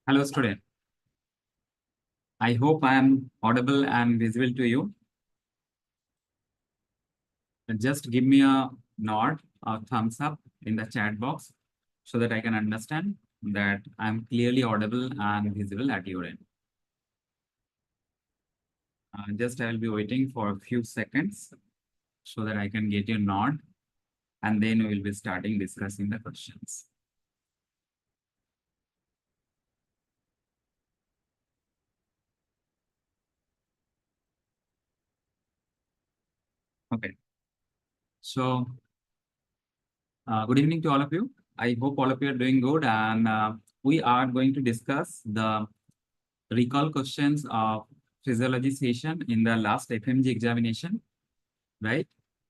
Hello, student. I hope I am audible and visible to you. Just give me a nod or thumbs up in the chat box so that I can understand that I'm clearly audible and visible at your end. Just I will be waiting for a few seconds so that I can get your nod, and then we will be starting discussing the questions. Okay. So, good evening to all of you. I hope all of you are doing good, and we are going to discuss the recall questions of physiology session in the last FMG examination, right?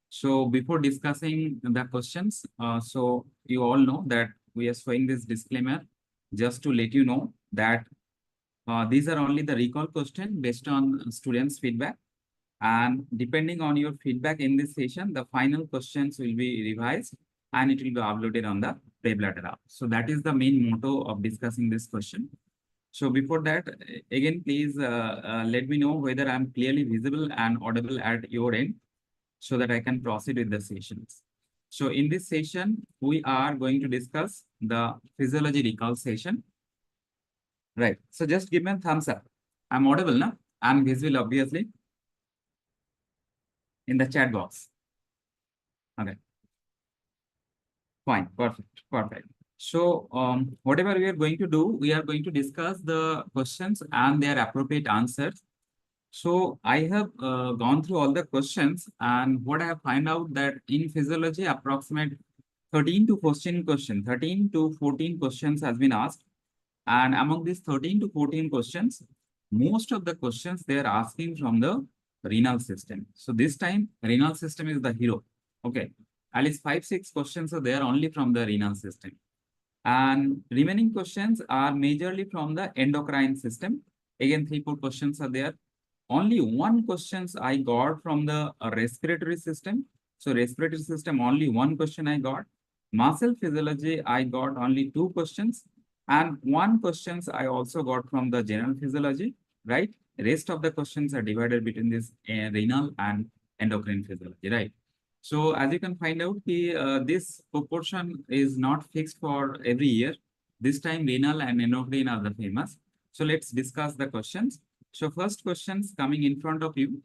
So before discussing the questions, so you all know that we are showing this disclaimer just to let you know that these are only the recall questions based on students' feedback. And depending on your feedback in this session, the final questions will be revised and it will be uploaded on the PrepLadder app. So that is the main motto of discussing this question. So before that, again, please let me know whether I'm clearly visible and audible at your end so that I can proceed with the sessions. So in this session, we are going to discuss the physiology recall session. Right. So just give me a thumbs up. I'm audible, no? I'm visible, obviously, in the chat box. Okay. Fine. Perfect. Perfect. So whatever we are going to do, we are going to discuss the questions and their appropriate answers. So I have gone through all the questions, and what I have found out that in physiology, approximate 13 to 14 questions, 13 to 14 questions has been asked. And among these 13 to 14 questions, most of the questions they are asking from the renal system. So this time, renal system is the hero. Okay. At least 5-6 questions are there only from the renal system. And remaining questions are majorly from the endocrine system. Again, 3-4 questions are there. Only one questions I got from the respiratory system. So respiratory system, only one question I got. Muscle physiology, I got only 2 questions. And 1 questions I also got from the general physiology, right? Rest of the questions are divided between this renal and endocrine physiology, right? So as you can find out, this proportion is not fixed for every year. This time renal and endocrine are the famous. So let's discuss the questions. So first questions coming in front of you.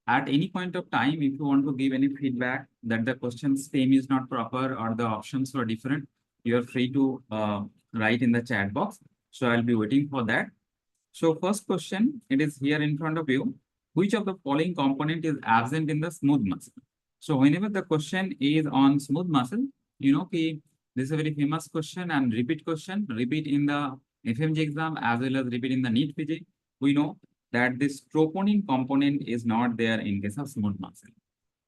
At any point of time, if you want to give any feedback that the question's theme is not proper or the options were different, you are free to write in the chat box. So I'll be waiting for that. So first question, it is here in front of you. Which of the following component is absent in the smooth muscle? So whenever the question is on smooth muscle, you know, this is a very famous question and repeat question, repeat in the FMG exam as well as repeat in the NEET PG. We know that this troponin component is not there in case of smooth muscle.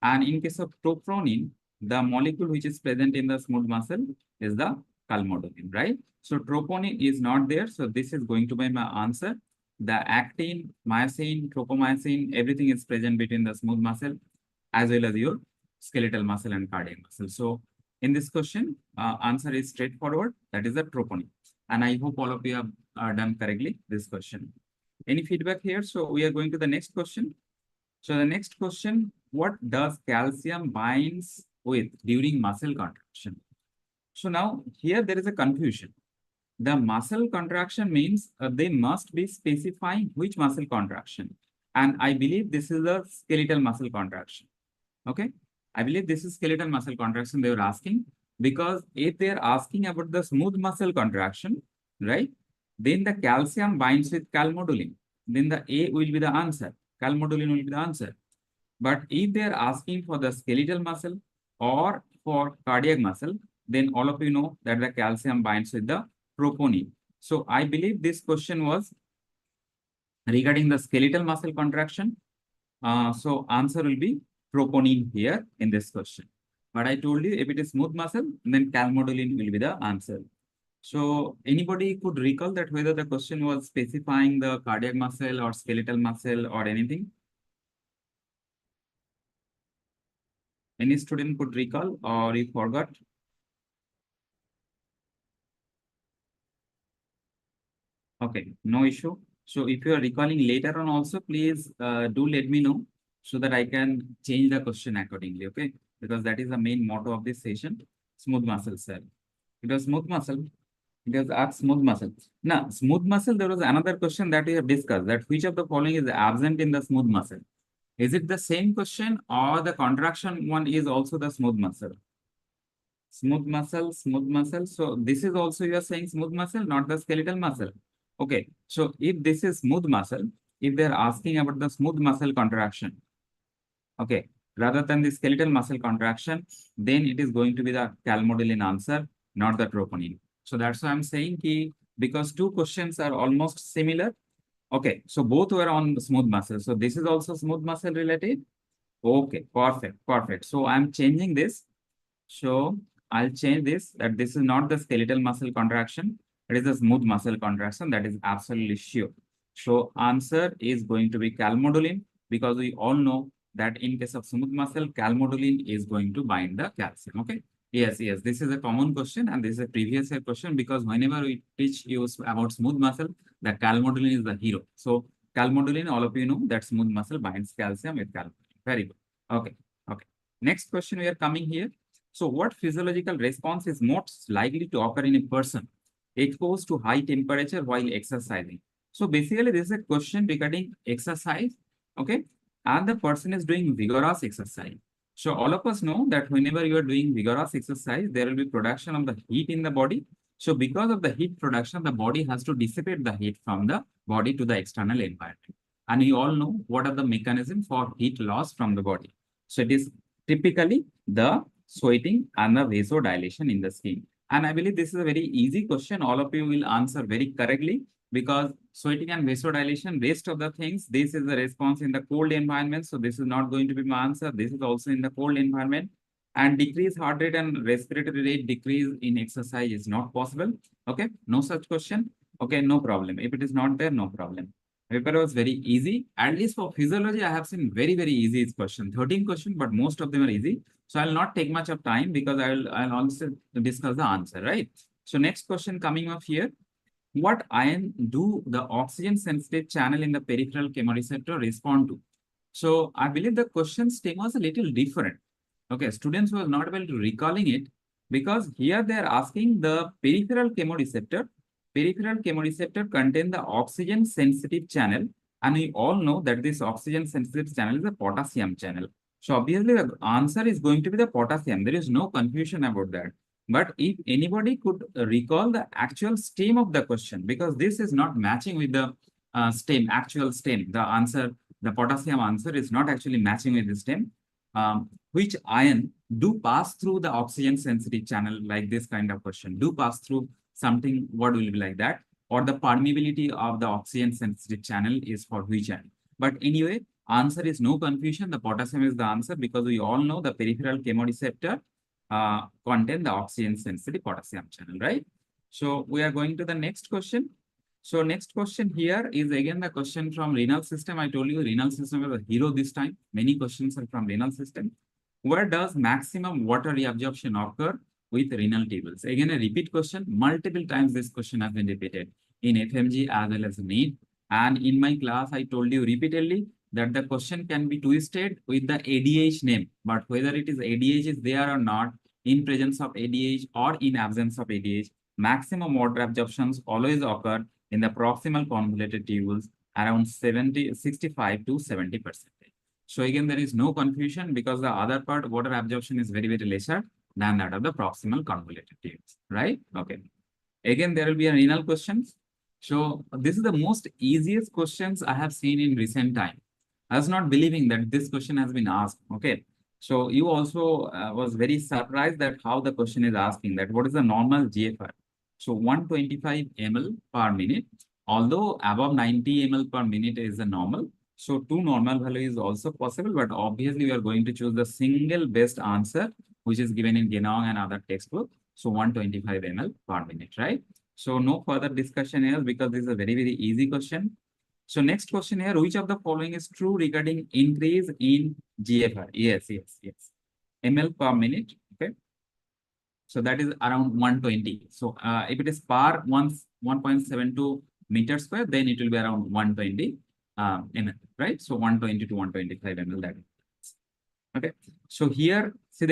And in case of troponin, the molecule which is present in the smooth muscle is the calmodulin, right? So troponin is not there. So this is going to be my answer. The actin, myosin, tropomyosin, everything is present between the smooth muscle as well as your skeletal muscle and cardiac muscle. So in this question, answer is straightforward. That is the troponin. And I hope all of you have done correctly this question. Any feedback here? So we are going to the next question. So the next question, what does calcium binds with during muscle contraction? So now here there is a confusion. The muscle contraction means they must be specifying which muscle contraction. And I believe this is the skeletal muscle contraction. Okay. I believe this is skeletal muscle contraction they were asking, because if they are asking about the smooth muscle contraction, right, then the calcium binds with calmodulin. Then the A will be the answer. Calmodulin will be the answer. But if they are asking for the skeletal muscle or for cardiac muscle, then all of you know that the calcium binds with the troponin. So I believe this question was regarding the skeletal muscle contraction. So answer will be troponin here in this question. But I told you if it is smooth muscle, then calmodulin will be the answer. So anybody could recall that whether the question was specifying the cardiac muscle or skeletal muscle or anything? Any student could recall or you forgot? Okay, no issue. So if you are recalling later on also, please do let me know so that I can change the question accordingly. Okay, because that is the main motto of this session. Smooth muscle cell. It was smooth muscle. It was asked smooth muscle. Now, smooth muscle, there was another question that we have discussed, that which of the following is absent in the smooth muscle? Is it the same question or the contraction one is also the smooth muscle? Smooth muscle, smooth muscle. So this is also you are saying smooth muscle, not the skeletal muscle. Okay. So if this is smooth muscle, if they're asking about the smooth muscle contraction, okay, rather than the skeletal muscle contraction, then it is going to be the calmodulin answer, not the troponin. So that's why I'm saying ki, because two questions are almost similar. Okay, so both were on smooth muscle. So this is also smooth muscle related. Okay, perfect, perfect. So I'm changing this. So I'll change this, that this is not the skeletal muscle contraction. It is a smooth muscle contraction. That is absolutely sure. So answer is going to be calmodulin, because we all know that in case of smooth muscle, calmodulin is going to bind the calcium. Okay. Yes, yes. This is a common question and this is a previous year question, because whenever we teach you about smooth muscle, the calmodulin is the hero. So calmodulin, all of you know that smooth muscle binds calcium with calmodulin. Very good. Okay. Okay. Next question we are coming here. So what physiological response is most likely to occur in a person exposed to high temperature while exercising? So basically, this is a question regarding exercise, okay? And the person is doing vigorous exercise. So all of us know that whenever you are doing vigorous exercise, there will be production of the heat in the body. So because of the heat production, the body has to dissipate the heat from the body to the external environment. And we all know what are the mechanisms for heat loss from the body. So it is typically the sweating and the vasodilation in the skin. And I believe this is a very easy question. All of you will answer very correctly, because sweating and vasodilation, rest of the things, this is the response in the cold environment. So this is not going to be my answer. This is also in the cold environment. And decrease heart rate and respiratory rate decrease in exercise is not possible. Okay, no such question. Okay, no problem. If it is not there, no problem. Paper was very easy. At least for physiology, I have seen very, very easy question. 13 questions, but most of them are easy. So I'll not take much of time, because I'll also discuss the answer, right? So next question coming up here. What ion do the oxygen sensitive channel in the peripheral chemoreceptor respond to? So I believe the question stem was a little different. Okay, students were not able to recalling it, because here they are asking the peripheral chemoreceptor. Peripheral chemoreceptor contain the oxygen sensitive channel, and we all know that this oxygen sensitive channel is a potassium channel. So obviously the answer is going to be the potassium. There is no confusion about that. But if anybody could recall the actual stem of the question, because this is not matching with the stem, actual stem, the answer, the potassium answer is not actually matching with the stem. Which ion do pass through the oxygen sensitive channel, like this kind of question, do pass through something, what will be like that? Or the permeability of the oxygen sensitive channel is for which ion? But anyway, answer is no confusion. The potassium is the answer, because we all know the peripheral chemoreceptor contain the oxygen sensitive potassium channel, right? So we are going to the next question. So next question here is again the question from renal system. I told you renal system is a hero this time. Many questions are from renal system. Where does maximum water reabsorption occur with renal tubules? Again, a repeat question. Multiple times this question has been repeated in FMGE as well as NEET. And in my class, I told you repeatedly that the question can be twisted with the ADH name. But whether it is ADH is there or not, in presence of ADH or in absence of ADH, maximum water absorptions always occur in the proximal convoluted tubules around 65 to 70%. So again, there is no confusion, because the other part, water absorption, is very, very lesser than that of the proximal convoluted tubules, right? Okay. Again, there will be a renal questions. So this is the most easiest questions I have seen in recent time. I was not believing that this question has been asked. Okay. So you also was very surprised that how the question is asking that what is the normal GFR? So 125 ml per minute, although above 90 ml per minute is the normal. So two normal value is also possible, but obviously we are going to choose the single best answer, which is given in Genong and other textbook. So 125 ml per minute, right? So no further discussion here, because this is a very, very easy question. So next question here, which of the following is true regarding increase in GFR? Yes, yes, yes. ml per minute, okay? So that is around 120. So if it is per 1.72 meter square, then it will be around 120 ml, right? So 120 to 125 ml that. Okay. So here, see,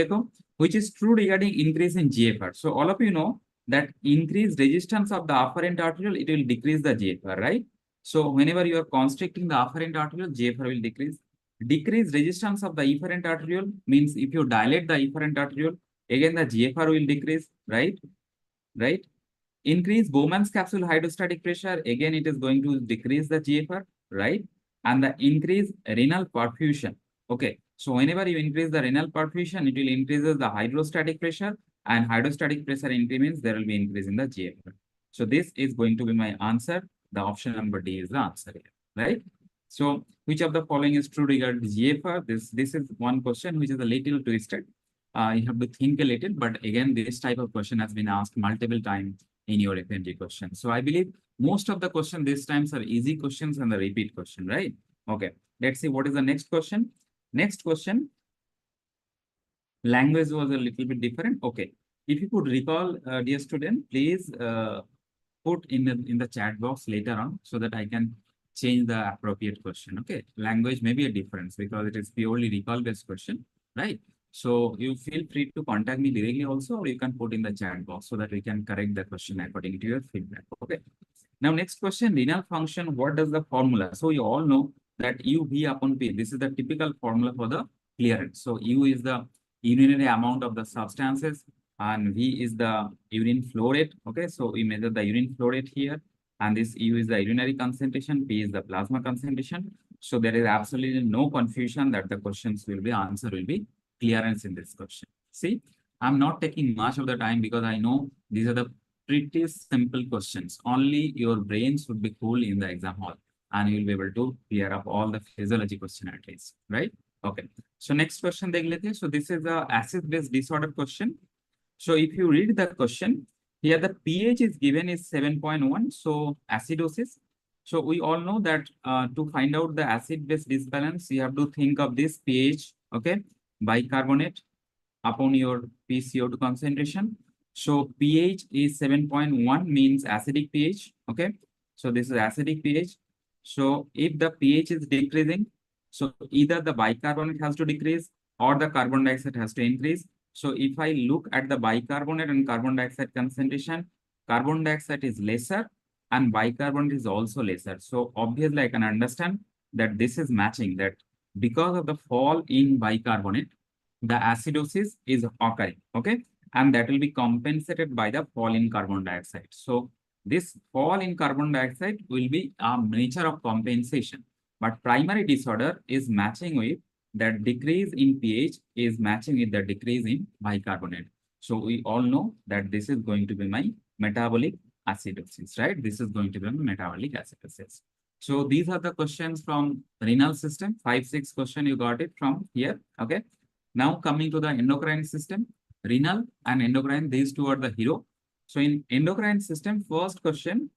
which is true regarding increase in GFR. So all of you know that increased resistance of the afferent arteriole, it will decrease the GFR, right? So whenever you are constricting the afferent arteriole, GFR will decrease. Decreased resistance of the efferent arteriole means if you dilate the efferent arteriole, again the GFR will decrease, right? Right? Increase Bowman's capsule hydrostatic pressure, again it is going to decrease the GFR, right? And the increase renal perfusion. Okay, so whenever you increase the renal perfusion, it will increase the hydrostatic pressure, and hydrostatic pressure increments, there will be increase in the GFR. So this is going to be my answer. The option number D is the answer here, right? So which of the following is true regarding GFR? This is one question which is a little twisted. You have to think a little, but again, this type of question has been asked multiple times in your FMGE question. So I believe most of the question these times are easy questions and the repeat question, right? Okay, let's see what is the next question. Next question, language was a little bit different. Okay, if you could recall, dear student, please put in the chat box later on so that I can change the appropriate question. Okay, language may be a difference because it is purely recall based question, right? So you feel free to contact me directly also, or you can put in the chat box so that we can correct the question according to your feedback. Okay. Now, next question, renal function, what does the formula? So you all know that UV upon P, this is the typical formula for the clearance. So U is the urinary amount of the substances and V is the urine flow rate. Okay, so we measure the urine flow rate here, and this U is the urinary concentration, P is the plasma concentration. So there is absolutely no confusion that the questions will be, answer will be clearance in this question. See, I'm not taking much of the time because I know these are the pretty simple questions. Only your brain should be cool in the exam hall and you will be able to clear up all the physiology question at least, right? Okay. So next question, so this is the acid-base disorder question. So if you read the question, here the pH is given is 7.1, so acidosis. So we all know that to find out the acid-base disbalance, you have to think of this pH, okay, bicarbonate upon your PCO2 concentration. So pH is 7.1 means acidic pH, okay. So this is acidic pH. So if the pH is decreasing, so either the bicarbonate has to decrease or the carbon dioxide has to increase. So if I look at the bicarbonate and carbon dioxide concentration, carbon dioxide is lesser and bicarbonate is also lesser. So obviously I can understand that this is matching, that because of the fall in bicarbonate, the acidosis is occurring, okay? And that will be compensated by the fall in carbon dioxide. So this fall in carbon dioxide will be a nature of compensation, but primary disorder is matching with that decrease in pH is matching with the decrease in bicarbonate. So we all know that this is going to be my metabolic acidosis, right? This is going to be my metabolic acidosis. So these are the questions from renal system. 5-6 question you got it from here, okay? Now coming to the endocrine system, renal and endocrine, these two are the hero. So in endocrine system, first question,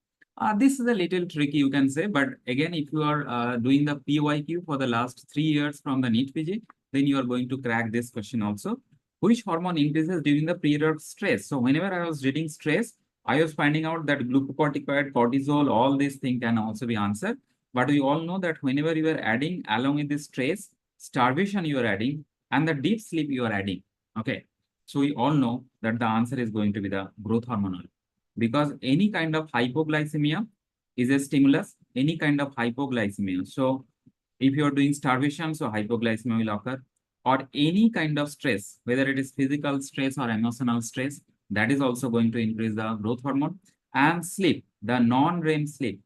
this is a little tricky, you can say, but again, if you are doing the PYQ for the last 3 years from the NEET PG, then you are going to crack this question also. Which hormone increases during the period of stress? So whenever I was reading stress, I was finding out that glucocorticoid, cortisol, all these things can also be answered. But we all know that whenever you are adding along with this stress, starvation you are adding, and the deep sleep you are adding, okay? So we all know that the answer is going to be the growth hormone, because any kind of hypoglycemia is a stimulus, any kind of hypoglycemia. So if you are doing starvation, so hypoglycemia will occur, or any kind of stress, whether it is physical stress or emotional stress, that is also going to increase the growth hormone. And sleep, the non-REM sleep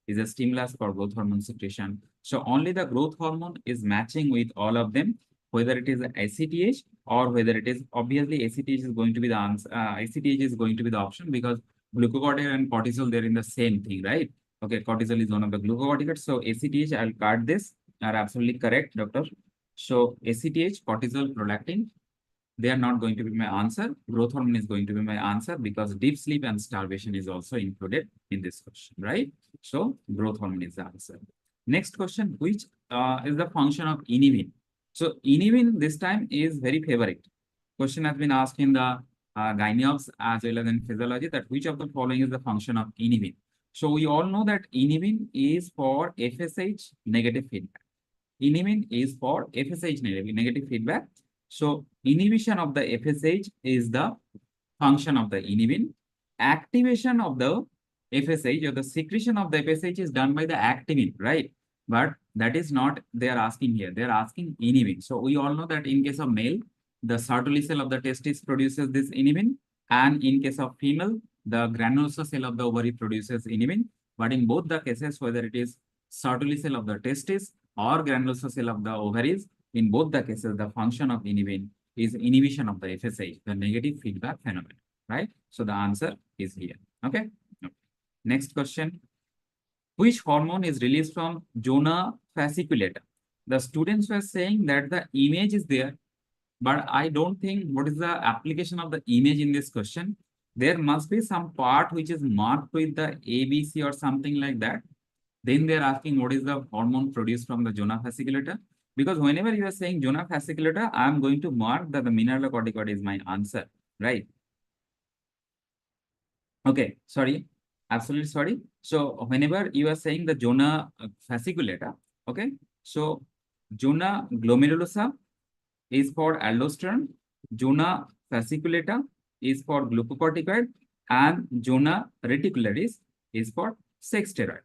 is a stimulus for growth hormone secretion. So only the growth hormone is matching with all of them, whether it is ACTH or whether it is, obviously ACTH is going to be the answer. ACTH is going to be the option because glucocorticoid and cortisol, they're in the same thing, right? Okay, cortisol is one of the glucocorticoids. So ACTH, I'll card this, are absolutely correct, doctor. So ACTH, cortisol, prolactin, they are not going to be my answer. Growth hormone is going to be my answer because deep sleep and starvation is also included in this question, right? So growth hormone is the answer. Next question, which is the function of inhibin? So inhibin this time is very favorite. Question has been asked in the gyneops as well as in physiology, that which of the following is the function of inhibin? So we all know that inhibin is for FSH negative feedback. Inhibin is for FSH negative feedback. So inhibition of the FSH is the function of the inhibin. Activation of the FSH or the secretion of the FSH is done by the activin, right? But that is not they are asking here. They are asking inhibin. So we all know that in case of male, the Sertoli cell of the testis produces this inhibin, and in case of female, the granulosa cell of the ovary produces inhibin. But in both the cases, whether it is Sertoli cell of the testis or granulosa cell of the ovaries, in both the cases, the function of inhibin is inhibition of the FSH, the negative feedback phenomenon, right? So the answer is here. Okay. Next question. Which hormone is released from zona fasciculata? The students were saying that the image is there, but I don't think what is the application of the image in this question. There must be some part which is marked with the ABC or something like that. Then they're asking what is the hormone produced from the zona fasciculata. Because whenever you are saying zona fasciculata, I am going to mark that the mineralocorticoid is my answer, right? Okay, sorry, absolutely sorry. So whenever you are saying the zona fasciculata, okay, so zona glomerulosa is for aldosterone, zona fasciculata is for glucocorticoid, and zona reticularis is for sex steroid.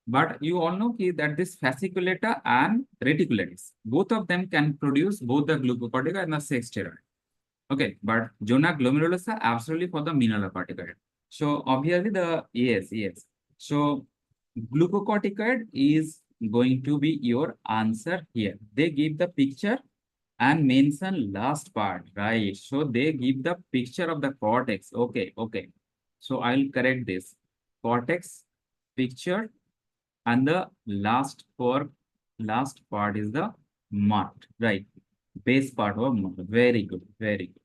But you all know that this fasciculata and reticularis, both of them can produce both the glucocorticoid and the sex steroid. Okay, but zona glomerulosa absolutely for the mineralocorticoid. So obviously the yes. So glucocorticoid is going to be your answer here. They give the picture and mention last part, right? So they give the picture of the cortex. Okay. So I'll correct this. Cortex picture, and the last part is the marked, right? Base part of marked. Very good, very good.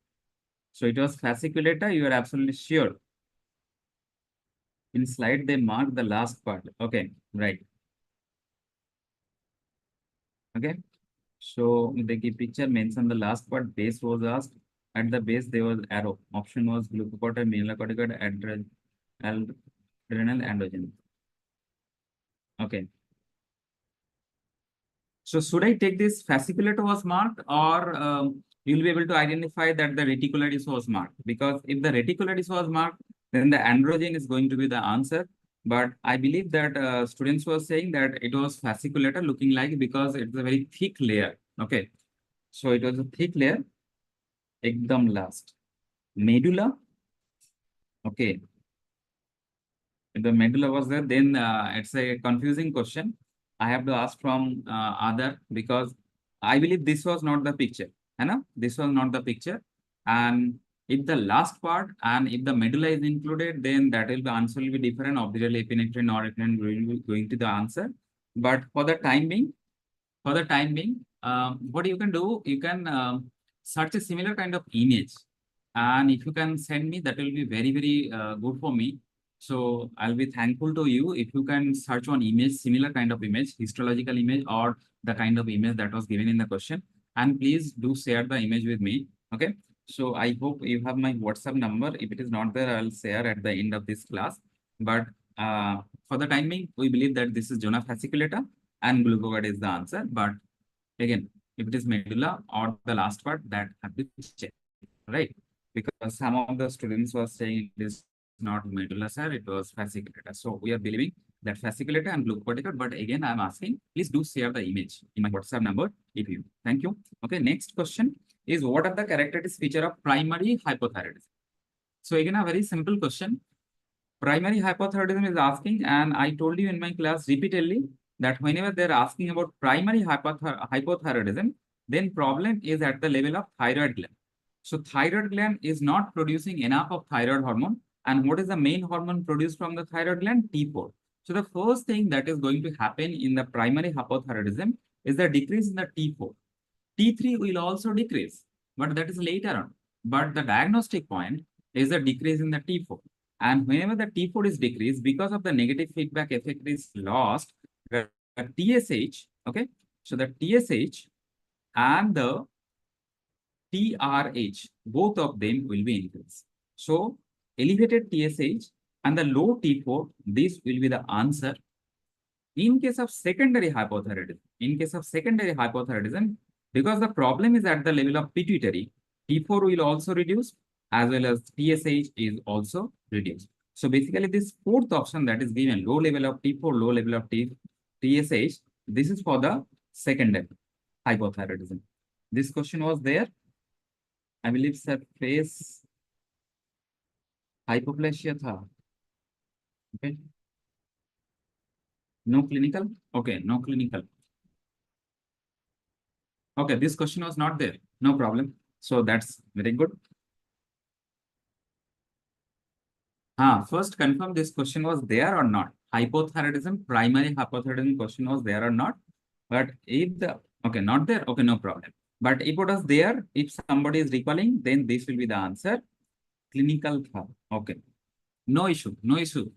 So it was fasciculata, you are absolutely sure. In slide, they mark the last part. Okay, right. Okay. So they give picture, mention the last part, base was asked. At the base, there was arrow. Option was glucocorticoid, mineralocorticoid, adrenal, androgen. Okay. So should I take this fasciculata was marked, or you'll be able to identify that the reticularis was marked? Because if the reticularis was marked, then the androgen is going to be the answer. But I believe that students were saying that it was fasciculata looking like, because it's a very thick layer. Okay. So it was a thick layer. Ekdam last. Medulla. Okay. If the medulla was there, then it's a confusing question. I have to ask from other, because I believe this was not the picture. This was not the picture. And if the last part and if the medulla is included, then that will be answer will be different. Obviously, epinephrine or epinephrine will be going to the answer. But for the time being, what you can do, you can search a similar kind of image. And if you can send me, that will be very, very good for me. So I'll be thankful to you if you can search on image, similar kind of image, histological image, or the kind of image that was given in the question. And please do share the image with me. Okay. So I hope you have my WhatsApp number. If it is not there, I'll share at the end of this class. But for the time being, we believe that this is zona fasciculata and glucocorticoid is the answer. But again, if it is medulla or the last part, that have to check, right? Because some of the students were saying it is not medulla, sir, it was fasciculata. So we are believing that fasciculata and glucocorticoid. But again, I'm asking, please do share the image in my WhatsApp number if you. Thank you. Okay, next question is, what are the characteristic feature of primary hypothyroidism? So again, a very simple question. Primary hypothyroidism is asking, and I told you in my class repeatedly that whenever they're asking about primary hypothyroidism, then problem is at the level of thyroid gland. So thyroid gland is not producing enough of thyroid hormone. And what is the main hormone produced from the thyroid gland? T4. So the first thing that is going to happen in the primary hypothyroidism is the decrease in the T4. T3 will also decrease, but that is later on. But the diagnostic point is the decrease in the T4. And whenever the T4 is decreased, because of the negative feedback effect is lost, the TSH, okay? So the TSH and the TRH, both of them will be increased. So elevated TSH and the low T4, this will be the answer. In case of secondary hypothyroidism, because the problem is at the level of pituitary, T4 will also reduce as well as TSH is also reduced. So basically this fourth option that is given, low level of T4, low level of TSH, this is for the secondary hypothyroidism. This question was there. I believe surface hypoplasia tha. Okay. No clinical? Okay, no clinical. Okay, this question was not there. No problem. So that's very good. First confirm this question was there or not. Hypothyroidism, primary hypothyroidism question was there or not. But if the, okay, not there, okay, no problem. But if it was there, if somebody is recalling, then this will be the answer. Clinical, okay. No issue,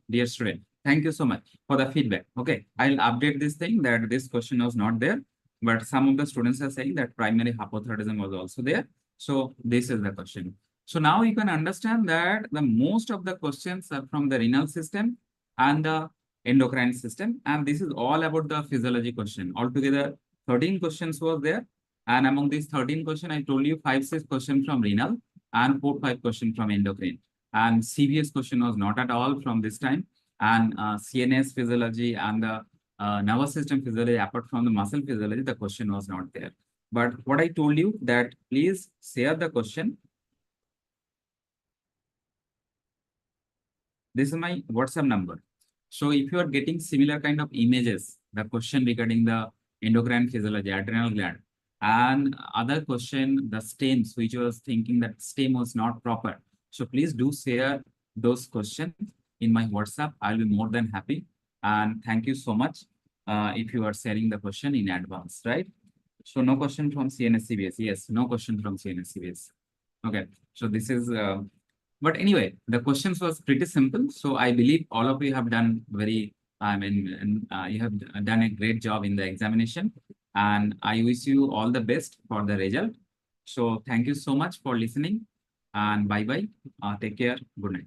dear student. Thank you so much for the feedback. Okay, I'll update this thing that this question was not there, but some of the students are saying that primary hypothyroidism was also there. So this is the question. So now you can understand that the most of the questions are from the renal system and the endocrine system. And this is all about the physiology question. Altogether, 13 questions was there. And among these 13 questions, I told you 5-6 questions from renal and 4-5 questions from endocrine. And CVS question was not at all from this time. And CNS physiology and the nervous system physiology, apart from the muscle physiology, the question was not there. But what I told you that please share the question. This is my WhatsApp number. So if you are getting similar kind of images, the question regarding the endocrine physiology, adrenal gland, and other question, the stems, which was thinking that stem was not proper. So please do share those questions in my WhatsApp. I'll be more than happy. And thank you so much if you are sharing the question in advance, right? So no question from CNS-CBS. Yes, no question from CNS-CBS. Okay, so this is, but anyway, the questions was pretty simple. So I believe all of you have done very, you have done a great job in the examination. And I wish you all the best for the result. So thank you so much for listening and bye-bye. Take care. Good night.